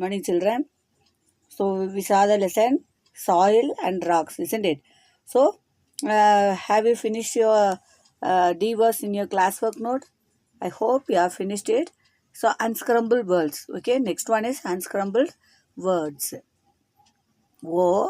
Morning, children. So we saw the lesson soil and rocks, isn't it? So have you finished your D verse in your classwork note? I hope you have finished it. So unscrambled words. Okay, next one is unscrambled words. O-I-S-L.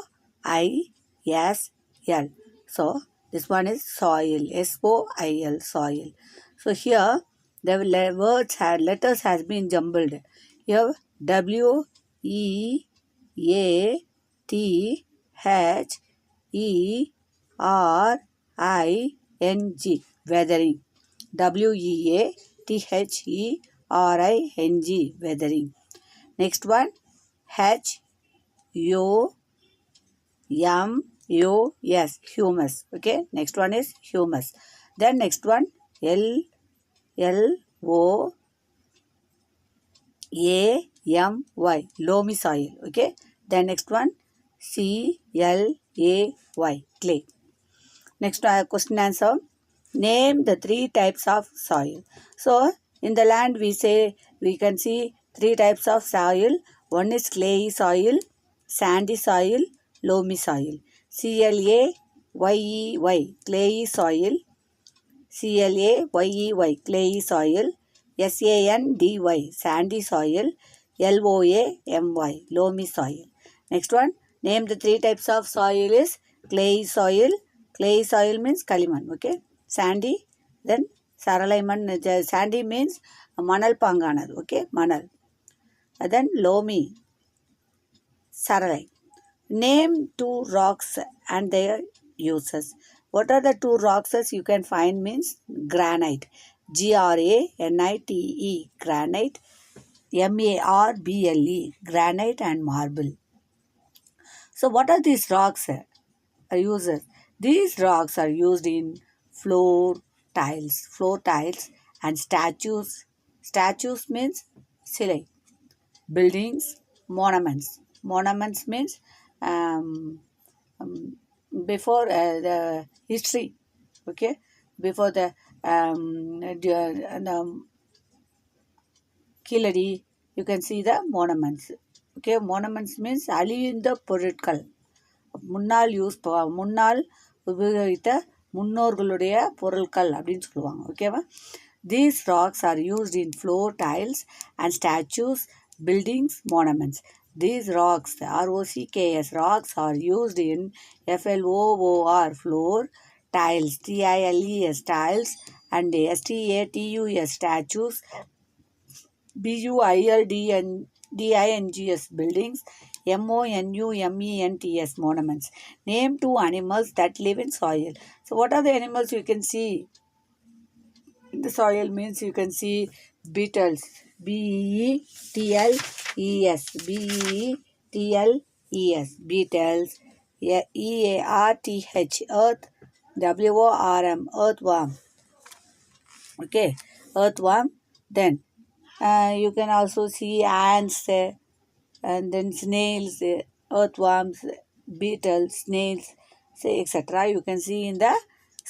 So this one is soil. S-O-I-L, soil. So here the words had letters has been jumbled. Here W-E-A-T-H-E-R-I-N-G, weathering. W-E-A-T-H-E-R-I-N-G, weathering. Next one H-U-M-U-S, humus. Okay, next one is humus. Then next one L-L-O-A-M-Y, loamy soil. Okay, then next one C-L-A-Y, clay. Next question answer. Name the 3 types of soil. So in the land we can see 3 types of soil. One is clayey soil, sandy soil, loamy soil. C-L-A-Y-E-Y, clayey soil. C-L-A-Y-E-Y, clayey soil. S-A-N-D-Y, sandy soil. L-O-A-M-Y, loamy soil. Next one, name the 3 types of soil is clay soil. Clay soil means Kaliman, okay. Sandy, then Saralaiman, sandy means Manal Panganad, okay, Manal. And then loamy, Saralai. Name 2 rocks and their uses. What are the 2 rocks you can find means granite. G-R-A-N-I-T-E, granite. M-A-R-B-L-E, granite and marble. So what are these rocks are uses? These rocks are used in floor tiles and statues. Statues means silai. Buildings, monuments. Monuments means um, before the history, okay, before the Keezhadi you can see the monuments. Okay, monuments means அழிந்த பொருட்கள், முன்னால் உபயோகித்த முன்னோர்களுடைய பொருட்கள் அப்படின்னு சொல்லுவாங்க. ஓகேவா? These rocks are used in floor tiles and statues, buildings, monuments. These rocks, R-O-C-K-S, rocks are used in F-L-O-O-R, floor, tiles, T-I-L-E-S, tiles, and S-T-A-T-U-S, statues, B-U-I-L-D-I-N-G-S, buildings, M-O-N-U-M-E-N-T-S, monuments. Name 2 animals that live in soil. So what are the animals you can see in the soil means you can see beetles, B-E-E-T-L-E-S, B-E-E-T-L-E-S, beetles, E-A-R-T-H, earth, W-O-R-M, earthworm. Okay, earthworm. Then you can also see ants and then snails, earthworms, beetles, snails, etc. You can see in the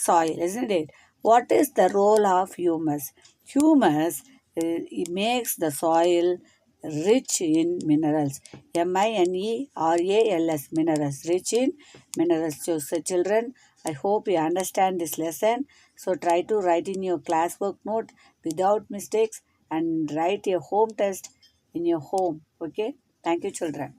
soil, isn't it? What is the role of humus? Humus it makes the soil rich in minerals. M-I-N-E-R-A-L-S, minerals, rich in minerals. So children, I hope you understand this lesson. So try to write in your classwork note without mistakes and write a home test in your home. Okay, thank you children.